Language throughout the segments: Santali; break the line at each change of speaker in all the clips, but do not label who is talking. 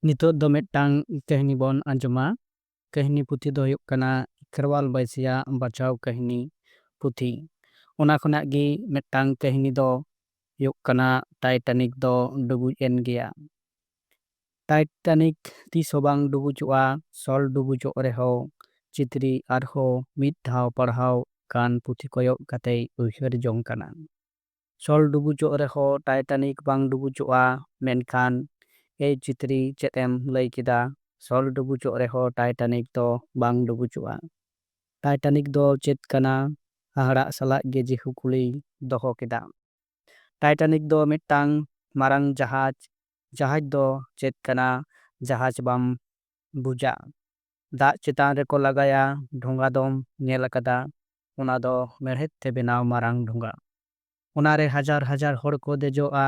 ᱱᱤᱛᱚᱜ ᱫᱚ ᱢᱤᱫᱴᱟᱝ ᱠᱟᱹᱦᱱᱤ ᱵᱚᱱ ᱟᱸᱡᱚᱢᱟ᱾ ᱠᱟᱹᱦᱱᱤ ᱯᱩᱛᱷᱤ ᱫᱚ ᱦᱩᱭᱩᱜ ᱠᱟᱱᱟ ᱠᱷᱮᱨᱣᱟᱞ ᱵᱟᱹᱭᱥᱤᱭᱟᱜ ᱵᱟᱪᱷᱟᱣ ᱠᱟᱹᱦᱱᱤ ᱯᱩᱛᱷᱤ᱾ ᱚᱱᱟ ᱠᱷᱚᱱᱟᱜ ᱜᱮ ᱢᱤᱫᱴᱟᱝ ᱠᱟᱹᱦᱱᱤ ᱫᱚ ᱦᱩᱭᱩᱜ ᱠᱟᱱᱟ ᱴᱟᱭᱴᱟᱱᱤᱠ ᱫᱚ ᱰᱩᱵᱩᱡ ᱮᱱ ᱜᱮᱭᱟ᱾ ᱴᱟᱭᱴᱟᱱᱤᱠ ᱛᱤᱥ ᱦᱚᱸ ᱵᱟᱝ ᱰᱩᱵᱩᱡᱚᱜᱼᱟ᱾ ᱥᱚᱞ ᱰᱩᱵᱩᱡᱚᱜ ᱨᱮᱦᱚᱸ ᱪᱤᱛᱨᱤ ᱟᱨᱦᱚᱸ ᱢᱤᱫ ᱫᱷᱟᱣ ᱯᱟᱲᱦᱟᱣ ᱠᱟᱱ ᱯᱩᱛᱷᱤ ᱠᱚᱭᱚᱜ ᱠᱟᱛᱮᱭ ᱩᱭᱦᱟᱹᱨ ᱡᱚᱝ ᱠᱟᱱᱟ᱾ ᱥᱚᱞ ᱰᱩᱵᱩᱡᱚᱜ ᱨᱮᱦᱚᱸ ᱴᱟᱭᱴᱟᱱᱤᱠ ᱵᱟᱝ ᱰᱩᱵᱩᱡᱚᱜᱼᱟ᱾ ᱢᱮᱱᱠᱷᱟᱱ ᱮᱭ ᱪᱤᱛᱨᱤ ᱪᱮᱫ ᱮᱢ ᱞᱟᱹᱭ ᱠᱮᱫᱟ? ᱥᱚᱞ ᱰᱩᱵᱩᱡᱚᱜ ᱨᱮᱦᱚᱸ ᱴᱟᱭᱴᱟᱱᱤᱠ ᱫᱚ ᱵᱟᱝ ᱰᱩᱵᱩᱡᱚᱜᱼᱟ᱾ ᱴᱟᱭᱴᱟᱱᱤᱠ ᱫᱚ ᱪᱮᱫ ᱠᱟᱱᱟ? ᱦᱟᱦᱟᱲᱟᱜ ᱥᱟᱞᱟᱜ ᱜᱮ ᱡᱤᱦᱩ ᱠᱩᱞᱤ ᱫᱚᱦᱚ ᱠᱮᱫᱟ᱾ ᱴᱟᱭᱴᱟᱱᱤᱠ ᱫᱚ ᱢᱤᱫᱴᱟᱝ ᱢᱟᱨᱟᱝ ᱡᱟᱦᱟᱡ᱾ ᱡᱟᱦᱟᱡ ᱫᱚ ᱪᱮᱫ ᱠᱟᱱᱟ? ᱡᱟᱦᱟᱡ ᱵᱟᱢ ᱵᱩᱡᱟ? ᱫᱟᱜ ᱪᱮᱛᱟᱱ ᱨᱮᱠᱚ ᱞᱟᱜᱟᱭᱟ᱾ ᱰᱷᱚᱸᱜᱟ ᱫᱚᱢ ᱧᱮᱞ ᱟᱠᱟᱫᱟ? ᱚᱱᱟ ᱫᱚ ᱢᱮᱲᱦᱮᱫ ᱛᱮ ᱵᱮᱱᱟᱣ ᱢᱟᱨᱟᱝ ᱰᱷᱚᱸᱜᱟ᱾ ᱚᱱᱟᱨᱮ ᱦᱟᱡᱟᱨ ᱦᱟᱡᱟর ᱦᱚᱲ ᱠᱚ ᱫᱮᱡᱚᱜᱼᱟ᱾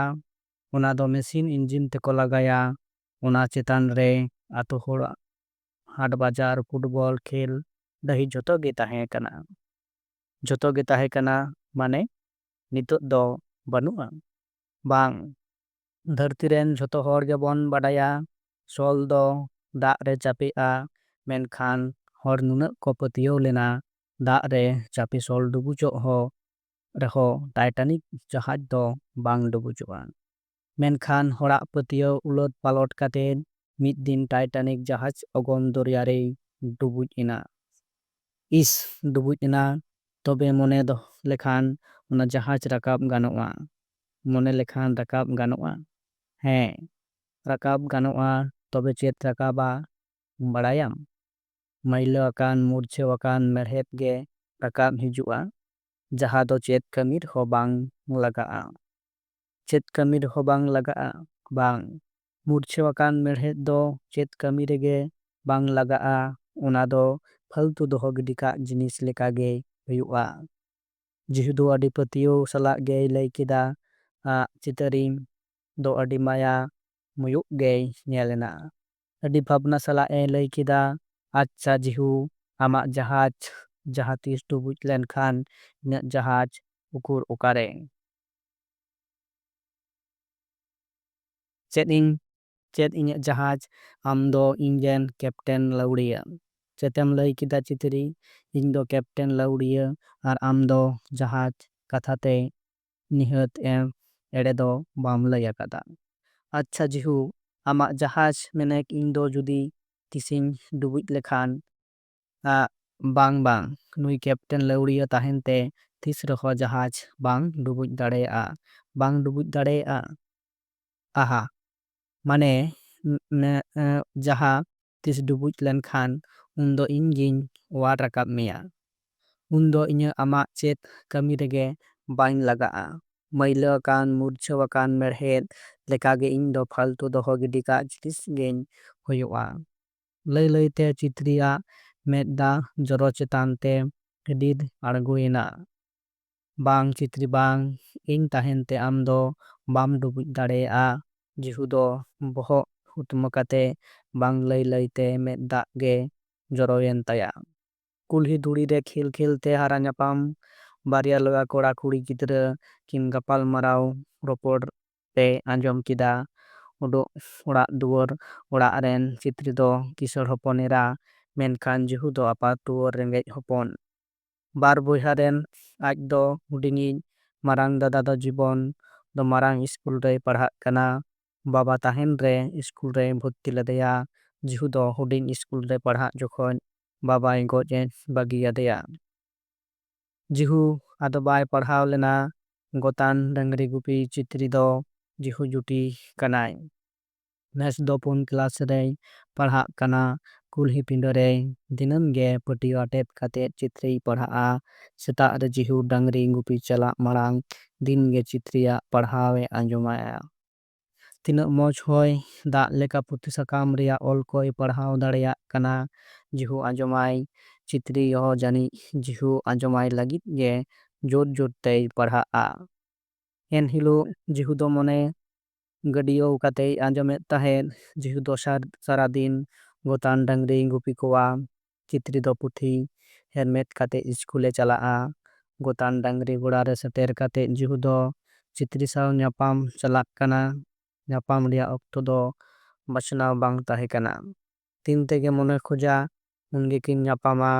ᱚᱱᱟ ᱫᱚ ᱢᱮᱥᱤᱱ ᱤᱧᱡᱤᱱ ᱛᱮᱠᱚ ᱞᱟᱜᱟᱭᱟ᱾ ᱚᱱᱟ ᱪᱮᱛᱟᱱ ᱨᱮ ᱟᱛᱳ ᱦᱚᱲᱟᱜ ᱦᱟᱴ ᱵᱟᱡᱟᱨ ᱯᱷᱩᱴᱵᱚᱞ ᱠᱷᱮᱞ ᱰᱟᱹᱦᱤ ᱡᱚᱛᱚ ᱜᱮ ᱛᱟᱦᱮᱸ ᱠᱟᱱᱟ᱾ ᱡᱚᱛᱚ ᱜᱮ ᱛᱟᱦᱮᱸ ᱠᱟᱱᱟ ᱢᱟᱱᱮ ᱱᱤᱛᱚᱜ ᱫᱚ ᱵᱟᱹᱱᱩᱜᱼᱟ? ᱵᱟᱝ, ᱫᱷᱟᱹᱨᱛᱤ ᱨᱮᱱ ᱡᱷᱚᱛᱚ ᱦᱚᱲ ᱜᱮᱵᱚᱱ ᱵᱟᱰᱟᱭᱟ ᱥᱚᱞ ᱫᱚ ᱫᱟᱜ ᱨᱮ ᱪᱟᱯᱮᱜᱼᱟ᱾ ᱢᱮᱱᱠᱷᱟᱱ ᱦᱚᱲ ᱱᱩᱱᱟᱹᱜ ᱠᱚ ᱯᱟᱹᱛᱭᱟᱹᱣ ᱞᱮᱱᱟ ᱫᱟᱜ ᱨᱮ ᱪᱟᱯᱮ ᱥᱚᱞ ᱰᱩᱵᱩᱡᱚᱜ ᱨᱮᱦᱚᱸ ᱴᱟᱭᱴᱟᱱᱤᱠ ᱡᱟᱦᱟᱡ ᱫᱚ ᱵᱟᱝ ᱰᱩᱵᱩᱡᱚᱜᱼᱟ᱾ ᱢᱮᱱᱠᱷᱟᱱ ᱦᱚᱲᱟᱜ ᱯᱟᱹᱛᱭᱟᱹᱣ ᱩᱞᱚᱴ ᱯᱟᱞᱚᱴ ᱠᱟᱛᱮᱫ ᱢᱤᱫ ᱫᱤᱱ ᱴᱟᱭᱴᱟᱱᱤᱠ ᱡᱟᱦᱟᱡ ᱚᱜᱚᱢ ᱫᱚᱨᱭᱟ ᱨᱮᱭ ᱰᱩᱵᱩᱡ ᱮᱱᱟ᱾ ᱰᱩᱵᱩᱡ ᱮᱱᱟ᱾ ᱛᱚᱵᱮ ᱢᱚᱱᱮ ᱞᱮᱠᱷᱟᱱ ᱚᱱᱟ ᱡᱟᱦᱟᱡ ᱨᱟᱠᱟᱵ ᱜᱟᱱᱚᱜᱼᱟ? ᱢᱚᱱᱮ ᱞᱮᱠᱷᱟᱱ ᱨᱟᱠᱟᱵ ᱜᱟᱱᱚᱜᱼᱟ? ᱦᱮᱸ, ᱨᱟᱠᱟᱵ ᱜᱟᱱᱚᱜᱼᱟ᱾ ᱛᱚᱵᱮ ᱪᱮᱫ ᱨᱟᱠᱟᱵᱟ ᱵᱟᱲᱟᱭᱟᱢ? ᱢᱟᱹᱭᱞᱟᱹ ᱟᱠᱟᱱ ᱢᱩᱨᱪᱷᱟᱹᱣ ᱟᱠᱟᱱ ᱢᱮᱲᱦᱮᱫ ᱜᱮ ᱨᱟᱠᱟᱵ ᱦᱤᱡᱩᱜᱼᱟ᱾ ᱡᱟᱦᱟᱸ ᱫᱚ ᱪᱮᱫ ᱠᱟᱹᱢᱤ ᱨᱮᱦᱚᱸ ᱵᱟᱝ ᱞᱟᱜᱟᱜᱼᱟ᱾ ᱪᱮᱫ ᱠᱟᱹᱢᱤ ᱨᱮᱦᱚᱸ ᱵᱟᱝ ᱞᱟᱜᱟᱜᱼᱟ? ᱵᱟᱝ, ᱢᱩᱨᱪᱷᱟᱹᱣ ᱟᱠᱟᱱ ᱢᱮᱲᱦᱮᱫ ᱫᱚ ᱪᱮᱫ ᱠᱟᱹᱢᱤ ᱨᱮᱜᱮ ᱵᱟᱝ ᱞᱟᱜᱟᱜᱼᱟ᱾ ᱚᱱᱟ ᱫᱚ ᱯᱷᱟᱹᱞᱛᱩ ᱫᱚᱦᱚ ᱜᱤᱰᱤ ᱠᱟᱜ ᱡᱤᱱᱤᱥ ᱞᱮᱠᱟᱜᱮ ᱦᱩᱭᱩᱜᱼᱟ᱾ ᱡᱤᱦᱩ ᱫᱚ ᱟᱹᱰᱤ ᱯᱟᱹᱛᱭᱟᱹᱣ ᱥᱟᱞᱟᱜ ᱜᱮᱭ ᱞᱟᱹᱭ ᱠᱮᱫᱟ᱾ ᱪᱤᱛᱟᱹᱨᱤᱧ ᱫᱚ ᱟᱹᱰᱤ ᱢᱟᱭᱟ ᱢᱩᱭᱩᱜ ᱜᱮᱭ ᱧᱮᱞᱮᱱᱟ᱾ ᱟᱹᱰᱤ ᱵᱷᱟᱵᱽᱱᱟ ᱥᱟᱞᱟᱜ ᱮ ᱞᱟᱹᱭ ᱠᱮᱫᱟ᱾ ᱟᱪᱪᱷᱟ ᱡᱤᱦᱩ, ᱟᱢᱟᱜ ᱡᱟᱦᱟᱡ ᱡᱟᱦᱟᱸ ᱛᱤᱥ ᱰᱩᱵᱩᱡ ᱞᱮᱱᱠᱷᱟᱱ ᱤᱧᱟᱹᱜ ᱡᱟᱦᱟᱡ ᱩᱠᱩᱨ ᱚᱠᱟᱨᱮ? ᱪᱮᱫ ᱤᱧᱟᱹᱜ ᱡᱟᱦᱟᱡ? ᱟᱢ ᱫᱚ ᱤᱧᱨᱮᱱ ᱠᱮᱯᱴᱮᱱ ᱞᱟᱹᱣᱲᱤᱭᱟᱹ᱾ ᱪᱮᱫᱮᱢ ᱞᱟᱹᱭ ᱠᱮᱫᱟ ᱪᱤᱛᱨᱤ? ᱤᱧ ᱫᱚ ᱠᱮᱯᱴᱮᱱ ᱞᱟᱹᱣᱲᱤᱭᱟᱹ ᱟᱨ ᱟᱢ ᱫᱚ ᱡᱟᱦᱟᱡ ᱠᱟᱛᱷᱟᱛᱮ ᱱᱤᱦᱟᱹᱛ ᱮᱲᱮ ᱫᱚ ᱵᱟᱢ ᱞᱟᱹᱭ ᱟᱠᱟᱫᱟ᱾ ᱟᱪᱪᱷᱟ ᱡᱤᱦᱩ, ᱟᱢᱟᱜ ᱡᱟᱦᱟᱡ ᱢᱮᱱᱮᱠ ᱤᱧ ᱫᱚ ᱡᱩᱫᱤ ᱛᱤᱥᱤᱧ ᱰᱩᱵᱩᱡ ᱞᱮᱠᱷᱟᱱ? ᱵᱟᱝ ᱵᱟᱝ, ᱱᱩᱭ ᱠᱮᱯᱴᱮᱱ ᱞᱟᱹᱣᱲᱤᱭᱟᱹ ᱛᱟᱦᱮᱱᱛᱮ ᱛᱤᱥ ᱨᱮᱦᱚᱸ ᱡᱟᱦᱟᱡ ᱵᱟᱝ ᱰᱩᱵᱩᱡ ᱫᱟᱲᱮᱭᱟᱜᱼᱟ᱾ ᱵᱟᱝ ᱰᱩᱵᱩᱡ ᱫᱟᱲᱮᱭᱟᱜᱼᱟ? ᱟᱦᱟ, ᱢᱟᱱᱮ ᱡᱟᱦᱟᱸ ᱛᱤᱥ ᱰᱩᱵᱩᱡ ᱞᱮᱱᱠᱷᱟᱱ ᱩᱱᱫᱚ ᱤᱧ ᱜᱤᱧ ᱚᱣᱟᱨ ᱨᱟᱠᱟᱵ ᱢᱮᱭᱟ᱾ ᱩᱱᱫᱚ ᱤᱧᱟᱹᱜ ᱟᱢᱟᱜ ᱪᱮᱫ ᱠᱟᱹᱢᱤ ᱨᱮᱜᱮ ᱵᱟᱹᱧ ᱞᱟᱜᱟᱜᱼᱟ᱾ ᱢᱟᱹᱭᱞᱟᱹ ᱟᱠᱟᱱ ᱢᱩᱨᱪᱷᱟᱹᱣ ᱟᱠᱟᱱ ᱢᱮᱲᱦᱮᱫ ᱞᱮᱠᱟᱜᱮ ᱤᱧ ᱫᱚ ᱯᱷᱟᱞᱛᱩ ᱫᱚᱦᱚ ᱜᱤᱰᱤ ᱠᱟᱜ ᱡᱤᱱᱤᱥ ᱜᱮᱧ ᱦᱩᱭᱩᱜᱼᱟ᱾ ᱞᱟᱹᱭ ᱞᱟᱹᱭᱛᱮ ᱪᱤᱛᱨᱤᱭᱟᱜ ᱢᱮᱫ ᱫᱟᱜ ᱡᱚᱨᱚ ᱪᱮᱛᱟᱱ ᱛᱮ ᱰᱤᱨ ᱟᱬᱜᱚᱭᱮᱱᱟ᱾ ᱵᱟᱝ ᱪᱤᱛᱨᱤ ᱵᱟᱝ, ᱤᱧ ᱛᱟᱦᱮᱱᱛᱮ ᱟᱢ ᱫᱚ ᱵᱟᱢ ᱰᱩᱵᱩᱡ ᱫᱟᱲᱮᱭᱟᱜᱼᱟ᱾ ᱡᱤᱦᱩ ᱫᱚ ᱵᱚᱦᱚᱜ ᱦᱩᱴᱢᱟᱹ ᱠᱟᱛᱮ ᱵᱟᱝ ᱞᱟᱹᱭ ᱞᱟᱹᱭᱛᱮ ᱢᱮᱫ ᱫᱟᱜ ᱜᱮ ᱡᱚᱨᱚᱭᱮᱱ ᱛᱟᱭᱟ᱾ ᱠᱩᱞᱦᱤ ᱫᱷᱩᱲᱤ ᱨᱮ ᱠᱷᱮᱞ ᱠᱷᱮᱞᱛᱮ ᱦᱟᱨᱟ ᱧᱟᱯᱟᱢ ᱵᱟᱨᱭᱟ ᱞᱚᱜᱟ ᱠᱚᱲᱟ ᱠᱩᱲᱤ ᱜᱤᱫᱽᱨᱟᱹ ᱠᱤᱱ ᱜᱟᱯᱟᱞ ᱢᱟᱨᱟᱣ ᱨᱚᱯᱚᱲ ᱛᱮ ᱟᱸᱡᱚᱢ ᱠᱮᱫᱟ᱾ ᱩᱰᱩᱜ ᱚᱲᱟᱜ ᱫᱩᱣᱟᱹᱨ ᱚᱲᱟᱜ ᱨᱮᱱ ᱪᱤᱛᱨᱤ ᱫᱚ ᱠᱤᱥᱟᱹᱬ ᱦᱚᱯᱚᱱ ᱮᱨᱟ, ᱢᱮᱱᱠᱷᱟन ᱡᱤᱦᱩ ᱫᱚ ᱟᱯᱟᱛ ᱫᱩᱣᱟᱹᱨ ᱨᱮᱸᱜᱮᱡ ᱦᱚᱯᱚᱱ᱾ ᱵᱟᱨ ᱵᱚᱭᱦᱟ ᱨᱮᱱ ᱟᱡ ᱫᱚ ᱦᱩᱰᱤᱧᱤᱡ ᱢᱟᱨᱟᱝ ᱫᱟᱫᱟ ᱫᱚ ᱡᱤᱵᱚᱱ ᱫᱚ ᱢᱟᱨᱟᱝ ᱤᱥᱠᱩᱞ ᱨᱮᱭ ᱯᱟᱲᱦᱟᱜ ᱠᱟᱱᱟ᱾ ᱵᱟᱵᱟ ᱛᱟᱦᱮᱱ ᱨᱮ ᱤᱥᱠᱩᱞ ᱨᱮᱭ ᱵᱷᱚᱨᱛᱤ ᱞᱮᱫᱮᱭᱟ᱾ ᱡᱤᱦᱩ ᱫᱚ ᱦᱩᱰᱤᱧ ᱤᱥᱠᱩᱞ ᱨᱮ ᱯᱟᱲᱦᱟᱜ ᱡᱚᱠᱷᱚᱱ ᱵᱟᱵᱟᱭ ᱜᱚᱡ ᱵᱟᱹᱜᱤᱭᱟᱫᱮᱭᱟ᱾ ᱡᱤᱦᱩ ᱟᱫᱚ ᱵᱟᱭ ᱯᱟᱲᱦᱟᱣ ᱞᱮᱱᱟ᱾ ᱜᱚᱛᱟᱱ ᱰᱟᱹᱝᱨᱤ ᱜᱩᱯᱤ ᱪᱤᱛᱨᱤ ᱫᱚ ᱡᱤᱦᱩ ᱡᱩᱴᱤ ᱠᱟᱱᱟᱭ᱾ ᱱᱮᱥ ᱫᱚ 4 ᱠᱞᱟᱥ ᱨᱮᱭ ᱯᱟᱲᱦᱟᱜ ᱠᱟᱱᱟ᱾ ᱠᱩᱞᱦᱤ ᱯᱤᱸᱰᱟᱹᱨᱮ ᱫᱤᱱᱟᱹᱢ ᱜᱮ ᱯᱟᱹᱴᱭᱟᱹ ᱟᱴᱮᱫ ᱠᱟᱛᱮᱫ ᱪᱤᱛᱨᱤᱭ ᱯᱟᱲᱦᱟᱜᱼᱟ᱾ ᱥᱮᱛᱟᱜ ᱨᱮ ᱡᱤᱦᱩ ᱰᱟᱹᱝᱨᱤ ᱜᱩᱯᱤ ᱪᱟᱞᱟᱜ ᱢᱟᱲᱟᱝ ᱫᱤᱱᱜᱮ ᱪᱤᱛᱨᱤᱭᱟᱜ ᱯᱟᱲᱦᱟᱣᱮ ᱟᱸᱡᱚᱢᱟᱭᱟ᱾ ᱛᱤᱱᱟᱹᱜ ᱢᱚᱡᱽ ᱦᱚᱭ ᱫᱟᱜ ᱞᱮᱠᱟ ᱯᱩᱛᱷᱤ ᱥᱟᱠᱟᱢ ᱨᱮᱭᱟᱜ ᱚᱞ ᱠᱚᱭ ᱯᱟᱲᱦᱟᱣ ᱫᱟᱲᱮᱭᱟᱜ ᱠᱟᱱᱟ᱾ ᱡᱤᱦᱩ ᱟᱸᱡᱚᱢᱟᱭ᱾ ᱪᱤᱛᱨᱤ ᱦᱚᱸ ᱡᱟᱹᱱᱤᱡ ᱡᱤᱦᱩ ᱟᱸᱡᱚᱢᱟᱭ ᱞᱟᱹᱜᱤᱫ ᱜᱮ ᱡᱳᱨ ᱡᱳᱨ ᱛᱮᱭ ᱯᱟᱲᱦᱟᱜᱼᱟ᱾ ᱮᱱᱦᱤᱞᱳᱜ ᱡᱤᱦᱩ ᱫᱚ ᱢᱚᱱᱮ ᱜᱟᱹᱰᱭᱟᱹᱣ ᱠᱟᱛᱮᱭ ᱟᱸᱡᱚᱢᱮᱫ ᱛᱟᱦᱮᱸᱫ᱾ ᱡᱤᱦᱩ ᱫᱚ ᱥᱟᱨᱟᱫᱤᱱ ᱜᱚᱛᱟᱱ ᱰᱟᱹᱝᱨᱤᱭ ᱜᱩᱯᱤ ᱠᱚᱣᱟ᱾ ᱪᱤᱛᱨᱤ ᱫᱚ ᱯᱩᱛᱷᱤ ᱦᱮᱨᱢᱮᱫ ᱠᱟᱛᱮ ᱤᱥᱠᱩᱞᱮ ᱪᱟᱞᱟᱜᱼᱟ᱾ ᱜᱚᱛᱟᱱ ᱰᱟᱹᱝᱨᱤ ᱜᱚᱲᱟ ᱨᱮ ᱥᱮᱴᱮᱨ ᱠᱟᱛᱮ ᱡᱤᱦᱩ ᱫᱚ ᱪᱤᱛᱨᱤ ᱥᱟᱶ ᱧᱟᱯᱟᱢ ᱪᱟᱞᱟᱜ ᱠᱟᱱᱟ᱾ ᱧᱟᱯᱟᱢ ᱨᱮᱭᱟᱜ ᱚᱠᱛᱚ ᱫᱚ ᱵᱟᱪᱷᱱᱟᱣ ᱵᱟᱝ ᱛᱟᱦᱮᱸ ᱠᱟᱱᱟ᱾ ᱛᱤᱱ ᱛᱮᱜᱮ ᱢᱚᱱᱮ ᱠᱷᱚᱡᱟ ᱩᱱ ᱜᱮᱠᱤᱱ ᱧᱟᱯᱟᱢᱟ,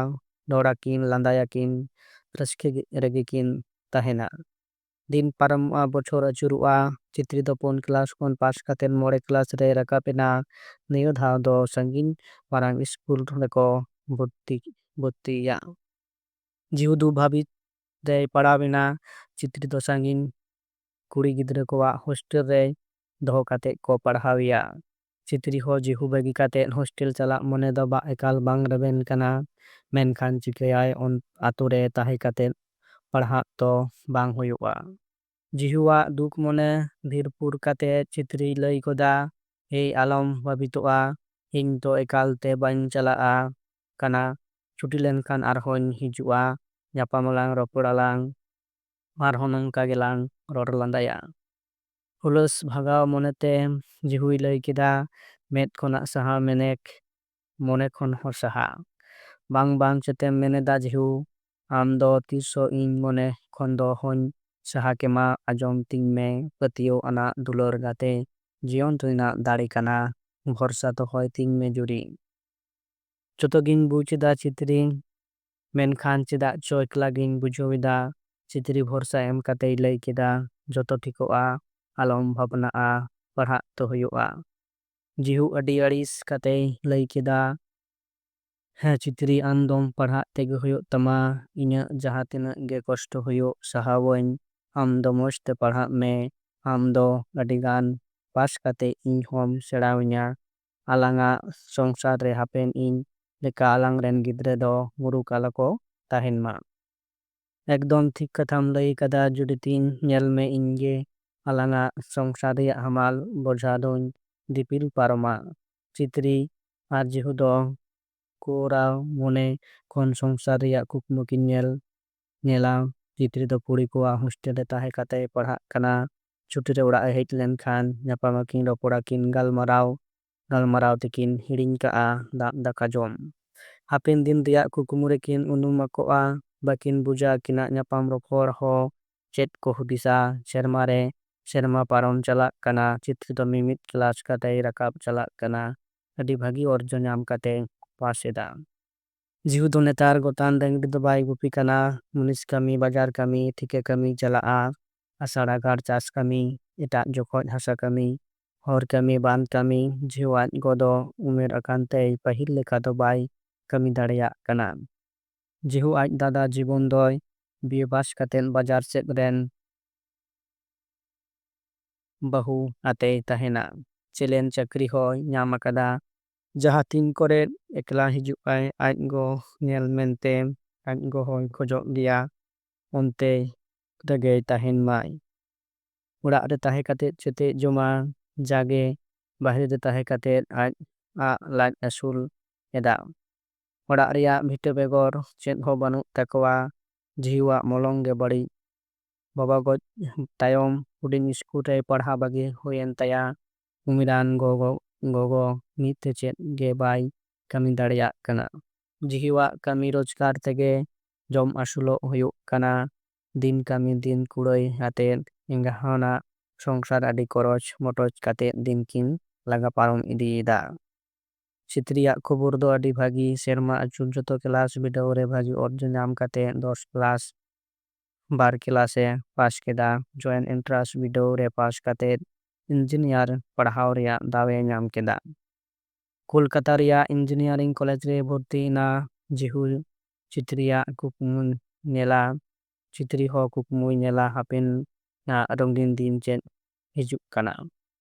ᱨᱚᱲᱟᱠᱤᱱ, ᱞᱟᱸᱫᱟᱭᱟᱠᱤᱱ, ᱨᱟᱹᱥᱠᱟᱹ ᱨᱮᱜᱮ ᱠᱤᱱ ᱛᱟᱦᱮᱱᱟ᱾ ᱫᱤᱱ ᱯᱟᱨᱚᱢᱚᱜᱼᱟ, ᱵᱚᱪᱷᱚᱨ ᱟᱹᱪᱩᱨᱚᱜᱼᱟ᱾ ᱪᱤᱛᱨᱤ ᱫᱚ 4 ᱠᱞᱟᱥ ᱠᱷᱚᱱ ᱯᱟᱥ ᱠᱟᱛᱮᱫ 5 ᱠᱞᱟᱥ ᱨᱮᱭ ᱨᱟᱠᱟᱵ ᱮᱱᱟ᱾ ᱱᱤᱭᱟᱹ ᱫᱷᱟᱣ ᱫᱚ ᱥᱟᱺᱜᱤᱧ ᱢᱟᱨᱟᱝ ᱤᱥᱠᱩᱞ ᱨᱮᱠᱚ ᱵᱷᱚᱨᱛᱤᱭᱟ᱾ ᱡᱮᱦᱮᱛᱩ ᱵᱷᱟᱹᱵᱤᱛ ᱨᱮᱭ ᱯᱟᱲᱟᱣ ᱮᱱᱟ, ᱪᱤᱛᱨᱤ ᱫᱚ ᱥᱟᱺᱜᱤᱧ ᱠᱩᱲᱤ ᱜᱤᱫᱽᱨᱟᱹ ᱠᱚᱣᱟᱜ ᱦᱳᱥᱴᱮᱞ ᱨᱮ ᱫᱚᱦᱚ ᱠᱟᱛᱮᱫ ᱠᱚ ᱯᱟᱲᱦᱟᱣᱮᱭᱟ᱾ ᱪᱤᱛᱨᱤ ᱦᱚᱸ ᱡᱤᱦᱩ ᱵᱟᱹᱜᱤ ᱠᱟᱛᱮᱫ ᱦᱳᱥᱴᱮᱞ ᱪᱟᱞᱟᱜ ᱢᱚᱱᱮ ᱫᱚ ᱮᱠᱟᱞ ᱵᱟᱝ ᱨᱮᱵᱮᱱ ᱠᱟᱱᱟ᱾ ᱢᱮᱱᱠᱷᱟᱱ ᱪᱤᱠᱟᱹᱭᱟᱭ, ᱟᱛᱳ ᱨᱮ ᱛᱟᱦᱮᱸ ᱠᱟᱛᱮᱫ ᱯᱟᱲᱦᱟᱜ ᱛᱚ ᱵᱟᱝ ᱦᱩᱭᱩᱜᱼᱟ᱾ ᱡᱤᱦᱩᱣᱟᱜ ᱫᱩᱠ ᱢᱚᱱᱮ ᱫᱷᱤᱨᱯᱩᱨ ᱠᱟᱛᱮᱫ ᱪᱤᱛᱨᱤᱭ ᱞᱟᱹᱭ ᱜᱚᱫᱟ, ᱮᱭ ᱟᱞᱚᱢ ᱵᱷᱟᱹᱵᱤᱛᱚᱜᱼᱟ, ᱤᱧ ᱫᱚ ᱮᱠᱟᱞᱛᱮ ᱵᱟᱹᱧ ᱪᱟᱞᱟᱜᱼᱟ ᱠᱟᱱᱟ᱾ ᱪᱷᱩᱴᱤ ᱞᱮᱱᱠᱷᱟᱱ ᱟᱨᱦᱚᱸᱧ ᱦᱤᱡᱩᱜᱼᱟ, ᱧᱟᱯᱟᱢᱟᱞᱟᱝ, ᱨᱚᱯᱚᱲᱟᱞᱟᱝ, ᱟᱨᱦᱚᱸ ᱱᱚᱝᱠᱟ ᱜᱮᱞᱟᱝ ᱨᱚᱲ ᱞᱟᱸᱫᱟᱭᱟ᱾ ᱦᱩᱞᱟᱹᱥ ᱵᱷᱟᱜᱟᱣ ᱢᱚᱱᱮᱛᱮ ᱡᱤᱦᱩᱭ ᱞᱟᱹᱭ ᱠᱮᱫᱟ, ᱢᱮᱫ ᱠᱷᱚᱱᱟᱜ ᱥᱟᱦᱟ ᱢᱮᱱᱮᱠ ᱢᱚᱱᱮ ᱠᱷᱚᱱ ᱦᱚᱸ ᱥᱟᱦᱟ᱾ ᱵᱟᱝ ᱵᱟᱝ, ᱪᱮᱫᱮᱢ ᱢᱮᱱᱮᱫᱟ ᱡᱤᱦᱩ? ᱟᱢ ᱫᱚ ᱛᱤᱥᱦᱚᱸ ᱤᱧ ᱢᱚᱱᱮ ᱠᱷᱚᱱ ᱫᱚ ᱦᱚᱧ ᱥᱟᱦᱟ ᱠᱮᱢᱟ᱾ ᱟᱸᱡᱚᱢ ᱛᱤᱧ ᱢᱮ, ᱯᱟᱹᱛᱭᱟᱹᱣ ᱟᱱᱟᱜ ᱫᱩᱞᱟᱹᱲ ᱜᱟᱛᱮ ᱡᱤᱭᱚᱱ ᱨᱮᱱᱟᱜ ᱫᱟᱲᱮ ᱠᱟᱱᱟ᱾ ᱵᱷᱚᱨᱥᱟ ᱫᱚᱦᱚᱭ ᱛᱤᱧ ᱢᱮ ᱡᱩᱨᱤ᱾ ᱡᱚᱛᱚᱜᱤᱧ ᱵᱩᱡᱽ ᱮᱫᱟ ᱪᱤᱛᱨᱤ, ᱢᱮᱱᱠᱷᱟᱱ ᱪᱮᱫᱟᱜ ᱪᱚ ᱮᱠᱞᱟ ᱜᱤᱧ ᱵᱩᱡᱷᱟᱹᱣ ᱮᱫᱟ᱾ ᱪᱤᱛᱨᱤ ᱵᱷᱚᱨᱥᱟ ᱮᱢ ᱠᱟᱛᱮᱭ ᱞᱟᱹᱭ ᱠᱮᱫᱟ, ᱡᱚᱛᱚ ᱴᱷᱤᱠᱚᱜᱼᱟ, ᱟᱞᱚᱢ ᱵᱷᱟᱵᱽᱱᱟᱜᱼᱟ, ᱯᱟᱲᱦᱟᱜ ᱛᱚ ᱦᱩᱭᱩᱜᱼᱟ᱾ ᱡᱤᱦᱩ ᱟᱹᱰᱤ ᱟᱹᱲᱤᱥ ᱠᱟᱛᱮᱭ ᱞᱟᱹᱭ ᱠᱮᱫᱟ, ᱦᱮᱸ ᱪᱤᱛᱨᱤ, ᱟᱢ ᱫᱚᱢ ᱯᱟᱲᱦᱟᱜ ᱛᱮᱜᱮ ᱦᱩᱭᱩᱜ ᱛᱟᱢᱟ᱾ ᱤᱧᱟᱹᱜ ᱡᱟᱦᱟᱸ ᱛᱤᱱᱟᱹᱜ ᱜᱮ ᱠᱚᱥᱴᱚ ᱦᱩᱭᱩᱜ ᱥᱟᱦᱟᱣᱟᱹᱧ᱾ ᱟᱢ ᱫᱚ ᱢᱚᱡᱽ ᱛᱮ ᱯᱟᱲᱦᱟᱜ ᱢᱮ᱾ ᱟᱢ ᱫᱚ ᱟᱹᱰᱤᱜᱟᱱ ᱯᱟᱥ ᱠᱟᱛᱮ ᱤᱧ ᱦᱚᱢ ᱥᱮᱬᱟᱣᱟᱹᱧᱟ᱾ ᱟᱞᱟᱝᱟᱜ ᱥᱚᱝᱥᱟᱨ ᱨᱮ ᱦᱟᱯᱮᱱ ᱤᱧ ᱞᱮᱠᱟ ᱟᱞᱟᱝ ᱨᱮᱱ ᱜᱤᱫᱽᱨᱟᱹ ᱫᱚ ᱢᱩᱨᱩᱠ ᱟᱞᱚ ᱠᱚ ᱛᱟᱦᱮᱱ ᱢᱟ᱾ ᱮᱠᱫᱚᱢ ᱴᱷᱤᱠ ᱠᱟᱛᱷᱟᱢ ᱞᱟᱹᱭ ᱠᱟᱫᱟ ᱡᱩᱨᱤ ᱛᱤᱧ, ᱧᱮᱞ ᱢᱮ, ᱤᱧ ᱜᱮ ᱟᱞᱟᱝᱟᱜ ᱥᱚᱝᱥᱟᱨ ᱨᱮᱭᱟᱜ ᱦᱟᱢᱟᱞ ᱵᱳঝা ᱫᱚᱧ ᱫᱤᱯᱤᱞ ᱯᱟᱨᱚᱢᱟ᱾ ᱪᱤᱛᱨᱤ ᱟᱨ ᱡᱤᱦᱩ ᱫᱚ ᱠᱚᱨᱟᱣ ᱢᱚᱱᱮ ᱠᱷᱚᱱ ᱥᱚᱝᱥᱟᱨ ᱨᱮᱭᱟᱜ ᱠᱩᱠᱢᱩ ᱠᱤᱱ ᱧᱮᱞᱟ᱾ ᱪᱤᱛᱨᱤ ᱫᱚ ᱠᱩᱲᱤ ᱠᱚᱣᱟᱜ ᱦᱳᱥᱴᱮᱞ ᱨᱮ ᱛᱟᱦᱮᱸ ᱠᱟᱛᱮᱭ ᱯᱟᱲᱦᱟᱜ ᱠᱟᱱᱟ᱾ ᱪᱷᱩᱴᱤ ᱨᱮ ᱚᱲᱟᱜ ᱮ ᱦᱮᱡ ᱞᱮᱱᱠᱷᱟᱱ ᱧᱟᱯᱟᱢᱟᱠᱤᱱ, ᱨᱚᱯᱚᱲᱟᱠᱤᱱ, ᱜᱟᱞᱢᱟᱨᱟᱣ ᱛᱮᱠᱤᱱ ᱦᱤᱲᱤᱧ ᱠᱟᱜᱼᱟ ᱫᱟᱜ ᱫᱟᱠᱟ ᱡᱚᱢ᱾ ᱦᱟᱯᱮᱱ ᱫᱤᱱ ᱨᱮᱭᱟᱜ ᱠᱩᱠᱢᱩ ᱨᱮᱠᱤᱱ ᱩᱱᱩᱢᱠᱚᱜᱼᱟ᱾ ᱵᱟᱹᱠᱤᱱ ᱵᱩᱡᱟ ᱟᱹᱠᱤᱱᱟᱜ ᱧᱟᱯᱟᱢ ᱨᱚᱯᱚᱲ ᱦᱚᱸ ᱪᱮᱫ ᱠᱚ ᱦᱩᱫᱤᱥᱟ᱾ ᱥᱮᱨᱢᱟ ᱨᱮ ᱥᱮᱨᱢᱟ ᱯᱟᱨᱚᱢ ᱪᱟᱞᱟᱜ ᱠᱟᱱᱟ᱾ ᱪᱤᱛᱨᱤ ᱫᱚ ᱢᱤᱢᱤᱫ ᱠᱞᱟᱥ ᱠᱟᱛᱮᱭ ᱨᱟᱠᱟᱵ ᱪᱟᱞᱟᱜ ᱠᱟᱱᱟ᱾ ᱟᱹᱰᱤ ᱵᱷᱟᱹᱜᱤ ᱚᱨᱡᱚ ᱧᱟᱢ ᱠᱟᱛᱮᱭ ᱯᱟᱥ ᱮᱫᱟ᱾ ᱡᱤᱦᱩ ᱫᱚ ᱱᱮᱛᱟᱨ ᱜᱚᱴᱟᱱ ᱰᱟᱹᱝᱨᱤ ᱫᱚ ᱵᱟᱭ ᱜᱩᱯᱤ ᱠᱟᱱᱟ᱾ ᱢᱩᱱᱤᱥ ᱠᱟᱹᱢᱤ, ᱵᱟᱡᱟᱨ ᱠᱟᱹᱢᱤ, ᱴᱷᱤᱠᱟᱹ ᱠᱟᱹᱢᱤ ᱪᱟᱞᱟᱜᱼᱟ᱾ ᱟᱥᱟᱲ ᱟᱸᱜᱷᱟᱲ ᱪᱟᱥ ᱠᱟᱹᱢᱤ, ᱮᱴᱟᱜ ᱡᱚᱠᱷᱚᱡ ᱦᱟᱥᱟ ᱠᱟᱹᱢᱤ, ᱦᱚᱨ ᱠᱟᱹᱢᱤ, ᱵᱟᱸᱫᱽ ᱠᱟᱹᱢᱤ᱾ ᱡᱤᱦᱩ ᱟᱡ ᱜᱚ ᱫᱚ ᱩᱢᱮᱨ ᱟᱠᱟᱱ ᱛᱮᱭ ᱯᱟᱹᱦᱤᱞ ᱞᱮᱠᱟ ᱫᱚ ᱵᱟᱭ ᱠᱟᱹᱢᱤ ᱫᱟᱲᱮᱭᱟᱜ ᱠᱟᱱᱟ᱾ ᱡᱤᱦᱩ ᱟᱡ ᱫᱟᱫᱟ ᱡᱤᱵᱚᱱ ᱫᱚᱭ ᱵᱤᱭᱮ ᱯᱟᱥ ᱠᱟᱛᱮᱫ ᱵᱟᱡᱟᱨ ᱥᱮᱫ ᱨᱮᱱ ᱵᱟᱹᱦᱩ ᱟᱛᱮᱭ ᱛᱟᱦᱮᱱᱟ᱾ ᱪᱮᱞᱮᱱ ᱪᱟᱹᱠᱨᱤ ᱦᱚᱸᱭ ᱧᱟᱢ ᱟᱠᱟᱫᱟ᱾ ᱡᱟᱦᱟᱸ ᱛᱤᱱ ᱠᱚᱨᱮ ᱮᱠᱞᱟ ᱦᱤᱡᱩᱜᱼᱟᱭ ᱟᱡ ᱜᱚ ᱧᱮᱞ ᱢᱮᱱᱛᱮ, ᱟᱡ ᱜᱚ ᱦᱚᱸᱭ ᱠᱷᱚᱡᱚᱜ ᱜᱮᱭᱟ ᱚᱱᱛᱮ ᱨᱮᱜᱮᱭ ᱛᱟᱦᱮᱱ ᱢᱟᱭ᱾ ᱚᱲᱟᱜ ᱨᱮ ᱛᱟᱦᱮᱸ ᱠᱟᱛᱮᱫ ᱪᱮᱫᱼᱮ ᱡᱚᱢᱟ, ᱡᱟᱜᱮ ᱵᱟᱦᱨᱮ ᱨᱮ ᱛᱟᱦᱮᱸ ᱠᱟᱛᱮᱫ ᱟᱡ ᱞᱟᱡ ᱟᱹᱥᱩᱞ ᱮᱫᱟ᱾ ᱚᱲᱟᱜ ᱨᱮᱭᱟᱜ ᱵᱷᱤᱴᱟᱹ ᱵᱮᱜᱚᱨ ᱪᱮᱫ ᱦᱚᱸ ᱵᱟᱹᱱᱩᱜ ᱛᱟᱠᱚᱣᱟ᱾ ᱡᱤᱦᱩᱣᱟᱜ ᱢᱚᱞᱚᱝ ᱜᱮ ᱵᱟᱹᱲᱤᱡ᱾ ᱵᱟᱵᱟ ᱜᱚᱡ ᱛᱟᱭᱚᱢ ᱦᱩᱰᱤᱧ ᱤᱥᱠᱩᱞ ᱨᱮ ᱯᱟᱲᱦᱟᱣ ᱵᱟᱹᱜᱤ ᱦᱩᱭᱮᱱ ᱛᱟᱭᱟ᱾ ᱩᱢᱮᱨᱟᱱ ᱜᱚᱜᱚ ᱱᱤᱛ ᱪᱮᱫ ᱜᱮ ᱵᱟᱭ ᱠᱟᱹᱢᱤ ᱫᱟᱲᱮᱭᱟᱜ ᱠᱟᱱᱟ᱾ ᱡᱤᱦᱩᱣᱟᱜ ᱠᱟᱹᱢᱤ ᱨᱳᱡᱽᱜᱟᱨ ᱛᱮᱜᱮ ᱡᱚᱢ ᱟᱹᱥᱩᱞᱚᱜ ᱦᱩᱭᱩᱜ ᱠᱟᱱᱟ᱾ ᱫᱤᱱ ᱠᱟᱹᱢᱤ ᱫᱤᱱ ᱠᱩᱲᱟᱹᱭ ᱟᱛᱮᱫ ᱮᱸᱜᱟᱦᱚᱱᱟᱜ ᱥᱚᱝᱥᱟᱨ ᱟᱹᱰᱤ ᱠᱷᱚᱨᱚᱪ ᱢᱚᱴᱚᱡ ᱠᱟᱛᱮᱫ ᱫᱤᱱ ᱠᱤᱱ ᱞᱟᱸᱜᱟ ᱯᱟᱨᱚᱢ ᱤᱫᱤᱭᱮᱫᱟ᱾ ᱪᱤᱛᱨᱤᱭᱟᱜ ᱠᱷᱚᱵᱚᱨ ᱫᱚ ᱟᱹᱰꯤ ᱵᱷᱟᱹᱜᱤ᱾ ᱥᱮᱨᱢᱟ ᱟᱹᱪᱩᱨ ᱡᱚᱛᱚ ᱠᱞᱟᱥ ᱵᱤᱰᱟᱹᱣ ᱨᱮ ᱵᱷᱟᱹᱜᱤ ᱚᱨᱡᱚ ᱧᱟᱢ ᱠᱟᱛᱮᱫ 10 ᱠᱞᱟᱥ 2 ᱠᱞᱟᱥᱮ ᱯᱟᱥ ᱠᱮᱫᱟ᱾ ᱡᱚᱭᱮᱱᱴ ᱮᱱᱴᱨᱟᱱᱥ ᱵᱤᱰᱟᱹᱣ ᱨᱮ ᱯᱟᱥ ᱠᱟᱛᱮᱫ ᱤᱧᱡᱤᱱᱤᱭᱟᱨ ᱯᱟᱲᱦᱟᱣ ᱨᱮᱭᱟᱜ ᱫᱟᱣ ᱮ ᱧᱟᱢ ᱠᱮᱫᱟ᱾ ᱠᱳᱞᱠᱟᱛᱟ ᱨᱮᱭᱟᱜ ᱤᱧᱡᱤᱱᱤᱭᱟᱨᱤᱝ ᱠᱚᱞᱮᱡᱽ ᱨᱮ ᱵᱷᱚᱨᱛᱤᱭᱮᱱᱟ᱾ ᱡᱤᱦᱩ ᱪᱤᱛᱨᱤᱭᱟᱜ ᱠᱩᱠᱢᱩ ᱧᱮᱞᱟ᱾ ᱪᱤᱛᱨᱤ ᱦᱚᱸ ᱠᱩᱠᱢᱩᱭ ᱧᱮᱞᱟ, ᱦᱟᱯᱮᱱ ᱨᱚᱸᱜᱤᱱ ᱫᱤᱱ ᱪᱮᱫ ᱦᱤᱡᱩᱜ ᱠᱟᱱᱟ᱾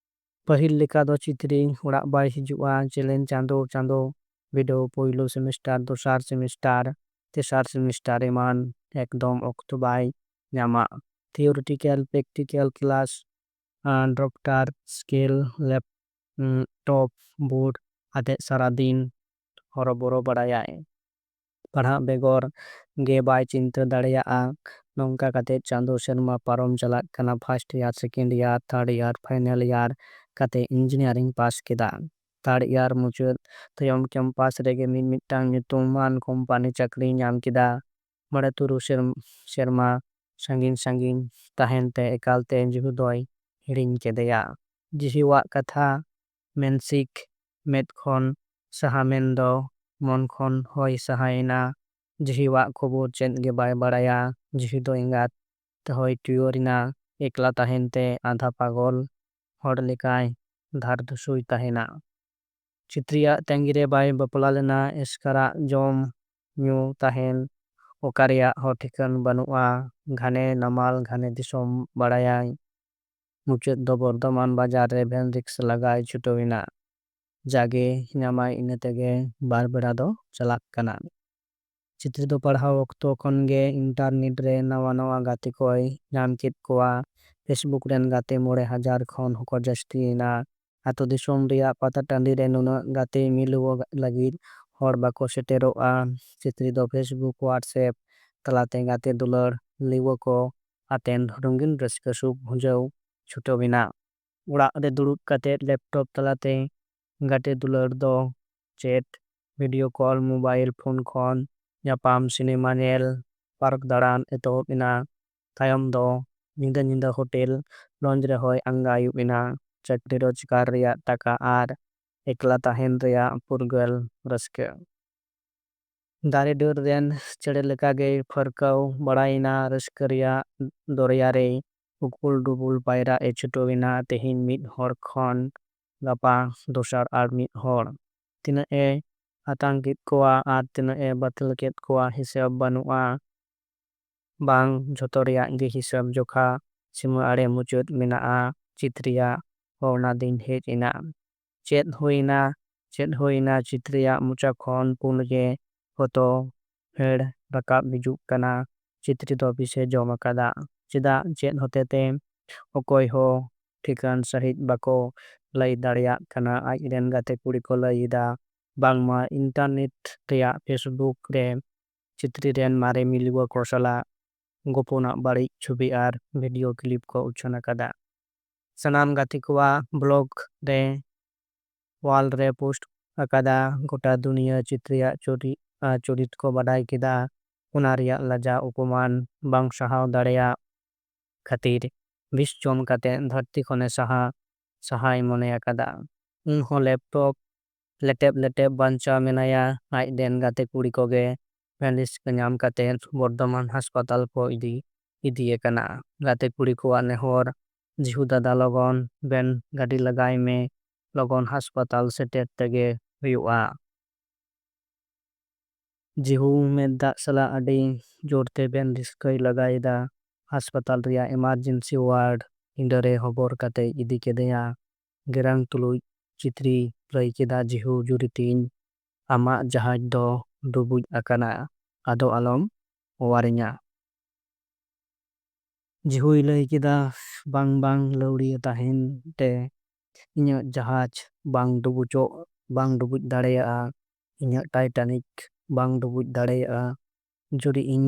ᱯᱟᱹᱦᱤᱞ ᱞᱮᱠᱟ ᱫᱚ ᱪᱤᱛᱨᱤ ᱚᱲᱟᱜ ᱵᱟᱭ ᱦᱤᱡᱩᱜᱼᱟ᱾ ᱪᱮᱞᱮᱧ ᱪᱟᱸᱫᱳ ᱵᱤᱰᱟᱹᱣ, ᱯᱳᱭᱞᱳ ᱥᱮᱢᱤᱥᱴᱟᱨ, ᱫᱚᱥᱟᱨ ᱥᱮᱢᱤᱥᱴᱟᱨ, ᱛᱮᱥᱟᱨ ᱥᱮᱢᱤᱥᱴᱟᱨ ᱮᱢᱟᱱ ᱮᱠᱫᱚᱢ ᱚᱠᱛᱚ ᱵᱟᱭ ᱧᱟᱢᱟ᱾ ᱛᱷᱤᱣᱨᱤᱴᱤᱠᱮᱞ practical class, doctor skill, laptop ᱵᱳর্ড ᱟᱛᱮᱫ ᱥᱟᱨᱟ ᱫᱤᱱ ᱦᱚᱨᱚᱵᱚᱨᱚ ᱵᱟᱲᱟᱭᱟᱭ᱾ ᱯᱟᱲᱦᱟᱜ ᱵᱮᱜᱚᱨ ᱜᱮ ᱵᱟᱭ ᱪᱤᱱᱛᱟᱹ ᱫᱟᱲᱮᱭᱟᱜᱼᱟ᱾ ᱱᱚᱝᱠᱟ ᱠᱟᱛᱮᱫ ᱪᱟᱸᱫᱳ ᱥᱮᱨᱢᱟ ᱯᱟᱨᱚᱢ ᱪᱟᱞᱟᱜ ᱠᱟᱱᱟ᱾ First year, second year, third year, final year ᱠᱟᱛᱮ ᱤᱧᱡᱤᱱᱤᱭᱟᱨᱤᱝ ᱯᱟᱥ ᱠᱮᱫᱟ᱾ ᱛᱷᱟᱨᱰ ᱤᱭᱟᱨ ᱢᱩᱪᱟᱹᱫ ᱛᱟᱭᱚᱢ ᱠᱮᱢᱯᱟᱥ ᱨᱮᱜᱮ ᱢᱤᱫᱴᱟᱝ ᱧᱩᱛᱩᱢᱟᱱ ᱠᱳᱢᱯᱟᱱᱤ ᱪᱟᱹᱠᱨᱤᱭ ᱧᱟᱢ ᱠᱮᱫᱟ᱾ 5-3 ᱥᱮᱨᱢᱟ ᱥᱟᱺᱜᱤᱧ ᱛᱟᱦᱮᱱ ᱛᱮ ᱮᱠᱟᱞᱛᱮ ᱡᱤᱦᱩ ᱫᱚᱭ ᱦᱤᱲᱤᱧ ᱠᱮᱫᱮᱭᱟ᱾ ᱡᱤᱦᱩᱣᱟᱜ ᱠᱟᱛᱷᱟ ᱢᱮᱱᱥᱤᱠ ᱢᱮᱫ ᱠᱷᱚᱱ ᱥᱟᱦᱟ ᱢᱮᱱᱫᱚ ᱢᱚᱱ ᱠᱷᱚᱱ ᱦᱚᱭ ᱥᱟᱦᱟᱭᱮᱱᱟ᱾ ᱡᱤᱦᱤᱣᱟᱜ ᱠᱷᱚᱵᱚᱨ ᱪᱮᱫ ᱜᱮ ᱵᱟᱭ ᱵᱟᱲᱟᱭᱟ᱾ ᱡᱤᱦᱤ ᱫᱚ ᱮᱸᱜᱟᱛ ᱛᱮᱦᱚᱸᱭ ᱴᱩᱭᱳᱨᱮᱱᱟ᱾ ᱮᱠᱞᱟ ᱛᱟᱦᱮᱱᱛᱮ ᱟᱫᱷᱟ ᱯᱟᱜᱚᱞ ᱦᱚᱲ ᱞᱮᱠᱟᱭ ᱫᱷᱟᱨ ᱫᱷᱩᱥᱩᱭ ᱛᱟᱦᱮᱱᱟ᱾ ᱪᱤᱛᱨᱤᱭᱟᱜ ᱛᱟᱺᱜᱤᱨᱮ ᱵᱟᱭ ᱵᱟᱯᱞᱟ ᱞᱮᱱᱟ᱾ ᱮᱥᱠᱟᱨᱟᱜ ᱡᱚᱢ ᱧᱩ ᱛᱟᱦᱮᱱ ᱚᱠᱟ ᱨᱮᱭᱟᱜ ᱦᱚᱸ ᱴᱷᱤᱠᱟᱹᱱ ᱵᱟᱹᱱᱩᱜᱼᱟ᱾ ᱜᱷᱟᱱᱮ ᱱᱟᱢᱟᱞ ᱜᱷᱟᱱᱮ ᱫᱤᱥᱚᱢ ᱵᱟᱲᱟᱭᱟᱭ᱾ ᱢᱩᱪᱟᱹᱫ ᱫᱚ ᱵᱚᱨᱫᱷᱚᱢᱟᱱ ᱵᱟᱡᱟᱨ ᱨᱮ ᱵᱷᱮᱱ ᱨᱤᱠᱥ ᱞᱟᱜᱟᱭ ᱪᱷᱩᱴᱟᱹᱣᱮᱱᱟ᱾ ᱡᱟᱜᱮ ᱧᱟᱢᱟᱭ ᱤᱱᱟᱹ ᱛᱮᱜᱮ ᱵᱟᱨ ᱵᱮᱲᱟ ᱫᱚ ᱪᱟᱞᱟᱜ ᱠᱟᱱᱟ᱾ ᱪᱤᱛᱨᱤ ᱫᱚ ᱯᱟᱲᱦᱟᱣ ᱚᱠᱛᱚ ᱠᱷᱚᱱᱜᱮ ᱤᱱᱴᱟᱨᱱᱮᱴ ᱨᱮ ᱱᱟᱣᱟ ᱱᱟᱣᱟ ᱜᱟᱛᱮ ᱠᱚᱭ ᱧᱟᱢ ᱠᱮᱫ ᱠᱚᱣᱟ᱾ ᱯᱷᱮᱥᱵᱩᱠ ᱨᱮᱱ ᱜᱟᱛᱮ 5,000 ᱠᱷᱚᱱ ᱦᱚᱸᱠᱚ ᱡᱟᱹᱥᱛᱤᱭᱮᱱᱟ᱾ ᱟᱛᱳ ᱫᱤᱥᱚᱢ ᱨᱮᱭᱟᱜ ᱯᱟᱛᱟ ᱴᱟᱺᱰᱤ ᱨᱮ ᱱᱩᱱᱟᱹᱜ ᱜᱟᱛᱮ ᱢᱤᱞᱟᱹᱣ ᱞᱟᱹᱜᱤᱫ ᱦᱚᱲ ᱵᱟᱠᱚ ᱥᱮᱴᱮᱨᱚᱜᱼᱟ᱾ ᱪᱤᱛᱨᱤ ᱫᱚ ᱯᱷᱮᱥᱵᱩᱠ ᱦᱳᱣᱟᱴᱥᱮᱯ ᱛᱟᱞᱟᱛᱮ ᱜᱟᱛᱮ ᱫᱩᱞᱟᱹᱲ ᱞᱤᱣᱟᱹ ᱠᱚ ᱟᱛᱮᱱ ᱨᱚᱸᱜᱤᱱ ᱨᱟᱹᱥᱠᱟᱹ ᱥᱩᱠ ᱵᱷᱩᱸᱡᱟᱹᱣ ᱪᱷᱩᱴᱟᱹᱣᱮᱱᱟ᱾ ᱚᱲᱟᱜ ᱨᱮ ᱫᱩᱲᱩᱵ ᱠᱟᱛᱮᱫ ᱞᱮᱯᱴᱚᱯ ᱛᱟᱞᱟᱛᱮ ᱜᱟᱛᱮ ᱫᱩᱞᱟᱹᱲ ᱫᱚ chat video call mobile phone ᱠᱷᱚᱱ ᱧᱟᱯᱟᱢ ᱥᱤᱱᱮᱢᱟ ᱧᱮᱞ ᱯᱟᱨᱠ ᱫᱟᱬᱟᱱ ᱮᱛᱚᱦᱚᱵ ᱮᱱᱟ᱾ ᱛᱟᱭᱚᱢ ᱫᱚ ᱧᱤᱫᱟᱹ ᱧᱤᱫᱟᱹ ᱦᱳᱴᱮᱞ ᱞᱚᱡᱽ ᱨᱮᱦᱚᱸᱭ ᱟᱸᱜᱟ ᱟᱹᱭᱩᱵ ᱮᱱᱟ᱾ ᱪᱟᱹᱠᱨᱤ ᱨᱳᱡᱽᱜᱟᱨ ᱨᱮᱭᱟᱜ ᱴᱟᱠᱟ ᱟᱨ ᱮᱠᱞᱟ ᱛᱟᱦᱮᱱ ᱨᱮᱭᱟᱜ ᱯᱷᱩᱨᱜᱟᱹᱞ ᱨᱟᱹᱥᱠᱟᱹ᱾ ᱫᱟᱨᱮ ᱰᱟᱹᱨ ᱨᱮᱱ ᱪᱮᱬᱮ ᱞᱮᱠᱟᱜᱮᱭ ᱯᱷᱟᱨᱠᱟᱣ ᱵᱟᱲᱟᱭᱮᱱᱟ᱾ ᱨᱟᱹᱥᱠᱟᱹ ᱨᱮᱭᱟᱜ ᱫᱚᱨᱭᱟ ᱨᱮ ᱩᱠᱩᱞ ᱰᱩᱵᱩᱞ ᱯᱟᱭᱨᱟᱜ ᱮ ᱪᱷᱩᱴᱟᱹᱣᱮᱱᱟ᱾ ᱛᱮᱦᱮᱧ ᱢᱤᱫ ᱦᱚᱲ ᱠᱷᱚᱱ ᱜᱟᱯᱟ ᱫᱚᱥᱟᱨ ᱟᱨ ᱢᱤᱫ ᱦᱚᱲ᱾ ᱛᱤᱱᱟᱹᱜ ᱮ ᱟᱛᱟᱝ ᱠᱮᱫ ᱠᱚᱣᱟ ᱟᱨ ᱛᱤᱱᱟᱹᱜ ᱮ ᱵᱟᱹᱛᱤᱞ ᱠᱮᱫ ᱠᱚᱣᱟ ᱦᱤᱥᱟᱹᱵ ᱵᱟᱹᱱᱩᱜᱼᱟ᱾ ᱵᱟᱝ ᱡᱷᱚᱛᱚ ᱨᱮᱭᱟᱜ ᱜᱮ ᱦᱤᱥᱟᱹᱵ ᱡᱚᱠᱷᱟ ᱥᱤᱢᱟᱹ ᱟᱲᱮ ᱢᱩᱪᱟᱹᱫ ᱢᱮᱱᱟᱜᱼᱟ᱾ ᱪᱤᱛᱨᱤᱭᱟᱜ ᱦᱚᱸ ᱚᱱᱟ ᱫᱤᱱ ᱦᱮᱡ ᱮᱱᱟ᱾ ᱪᱮᱫ ᱦᱩᱭᱱᱟ? ᱪᱮᱫ ᱦᱩᱭᱱᱟ? ᱪᱤᱛᱨᱤᱭᱟᱜ ᱢᱚᱪᱟ ᱠᱷᱚᱱ ᱯᱩᱸᱰ ᱜᱮ ᱯᱷᱚᱛᱚ ᱯᱷᱮᱲ ᱨᱟᱠᱟᱵ ᱦᱤᱡᱩᱜ ᱠᱟᱱᱟ᱾ ᱪᱤᱛᱨᱤ ᱫᱚ ᱵᱤᱥᱮ ᱡᱚᱢ ᱟᱠᱟᱫᱟ᱾ ᱪᱮᱫᱟᱜ? ᱪᱮᱫ ᱦᱚᱛᱮᱛᱮ? ᱚᱠᱚᱭ ᱦᱚᱸ ᱴᱷᱤᱠᱟᱹᱱ ᱥᱟᱹᱦᱤᱡ ᱵᱟᱠᱚ ᱞᱟᱹᱭ ᱫᱟᱲᱮᱭᱟᱜ ᱠᱟᱱᱟ᱾ ᱟᱡᱨᱮᱱ ᱜᱟᱛᱮ ᱠᱩᱲᱤ ᱠᱚ ᱞᱟᱹᱭ ᱮᱫᱟ ᱵᱟᱝᱢᱟ ᱤᱱᱴᱟᱨᱱᱮᱴ ᱨᱮᱭᱟᱜ ᱯᱷᱮᱥᱵᱩᱠ ᱨᱮ ᱪᱤᱛᱨᱤ ᱨᱮᱱ ᱢᱟᱨᱮ ᱢᱤᱞᱣᱟᱹ ᱠᱚ ᱥᱟᱞᱟᱜ ᱜᱚᱯᱚᱱᱟᱜ ᱵᱟᱹᱲᱤᱡ ᱪᱷᱚᱵᱤ ᱟᱨ ᱵᱷᱤᱰᱤᱭᱳ ᱠᱞᱤᱯ ᱠᱚ ᱩᱪᱷᱟᱹᱱ ᱟᱠᱟᱫᱟ᱾ ᱥᱟᱱᱟᱢ ᱜᱟᱛᱮ ᱠᱚᱣᱟᱜ ᱵᱞᱚᱜ ᱨᱮ ᱳᱣᱟᱞ ᱨᱮ ᱯᱳᱥᱴ ᱟᱠᱟᱫᱟ᱾ ᱜᱚᱴᱟ ᱫᱩᱱᱤᱭᱟᱹ ᱪᱤᱛᱨᱤᱭᱟᱜ ᱪᱩᱨᱤᱛ ᱠᱚ ᱵᱟᱰᱟᱭ ᱠᱮᱫᱟ᱾ ᱚᱱᱟ ᱨᱮᱭᱟᱜ ᱞᱟᱡᱟᱣ ᱚᱯᱚᱢᱟᱱ ᱵᱟᱝ ᱥᱟᱦᱟᱣ ᱫᱟᱲᱮᱭᱟᱜ ᱠᱷᱟᱹᱛᱤᱨ ᱵᱤᱥ ᱡᱚᱢ ᱠᱟᱛᱮ ᱫᱷᱟᱹᱨᱛᱤ ᱠᱷᱚᱱᱮ ᱥᱟᱦᱟᱭ ᱢᱚᱱᱮ ᱟᱠᱟᱫᱟ᱾ ᱩᱱᱦᱚᱸ ᱞᱮᱯᱴᱚᱯ ᱞᱮᱴᱮᱵ ᱞᱮᱴᱮᱵ ᱵᱟᱧᱪᱟᱣ ᱢᱮᱱᱟᱭᱟ᱾ ᱟᱡᱨᱮᱱ ᱜᱟᱛᱮ ᱠᱩᱲᱤ ᱠᱚᱜᱮ ᱯᱷᱮᱱᱞᱤᱥ ᱧᱟᱢ ᱠᱟᱛᱮᱫ ᱵᱚᱨᱫᱷᱚᱢᱟᱱ ᱦᱟᱥᱯᱟᱛᱟᱞ ᱠᱚ ᱤᱫᱤᱭᱮ ᱠᱟᱱᱟ᱾ ᱜᱟᱛᱮ ᱠᱩᱲᱤ ᱠᱚᱣᱟᱜ ᱱᱮᱦᱚᱨ ᱡᱤᱦᱩ ᱫᱟᱫᱟ ᱞᱚᱜᱚᱱ ᱵᱮᱱ ᱜᱟᱹᱰᱤ ᱞᱟᱜᱟᱭ ᱢᱮ᱾ ᱞᱚᱜᱚᱱ ᱦᱟᱥᱯᱟᱛᱟᱞ ᱥᱮᱴᱮᱨ ᱛᱮᱜᱮ ᱦᱩᱭᱩᱜᱼᱟ᱾ ᱡᱤᱦᱩ ᱢᱮᱫ ᱫᱟᱜ ᱥᱟᱞᱟᱜ ᱟᱹᱰᱤ ᱡᱳᱨᱛᱮ ᱵᱮᱱ ᱨᱤᱥᱠᱟᱹᱭ ᱞᱟᱜᱟᱭᱮᱫᱟ᱾ ᱦᱟᱥᱯᱟᱛᱟᱞ ᱨᱮᱭᱟᱜ ᱮᱢᱟᱨᱡᱮᱱᱥᱤ ᱳᱣᱟᱨᱰ ᱯᱤᱸᱰᱟᱹᱨᱮ ᱦᱚᱵᱚᱨ ᱠᱟᱛᱮ ᱤᱫᱤ ᱠᱮᱫᱮᱭᱟ᱾ ᱜᱮᱨᱟᱝ ᱛᱩᱞᱩᱡ ᱪᱤᱛᱨᱤ ᱞᱟᱹᱭ ᱠᱮᱫᱟ ᱡᱤᱦᱩ ᱡᱩᱨᱤ ᱛᱤᱧ ᱟᱢᱟᱜ ᱡᱟᱦᱟᱡ ᱫᱚ ᱰᱩᱵᱩᱡ ᱟᱠᱟᱱᱟ᱾ ᱟᱫᱚ ᱟᱞᱚᱢ ᱳᱣᱟᱨᱤᱧᱟ᱾ ᱡᱤᱦᱩᱭ ᱞᱟᱹᱭ ᱠᱮᱫᱟ ᱵᱟᱝ ᱵᱟᱝ ᱞᱟᱹᱣᱲᱤᱭᱟᱹ ᱛᱟᱦᱮᱱ ᱛᱮ ᱤᱧᱟᱹᱜ ᱡᱟᱦᱟᱡ ᱵᱟᱝ ᱰᱩᱵᱩᱡ ᱫᱟᱲᱮᱭᱟᱜᱼᱟ᱾ ᱤᱧᱟᱹᱜ ᱴᱟᱭᱴᱟᱱᱤᱠ ᱵᱟᱝ ᱰᱩᱵᱩᱡ ᱫᱟᱲᱮᱭᱟᱜᱼᱟ᱾ ᱡᱩᱨᱤ ᱤᱧ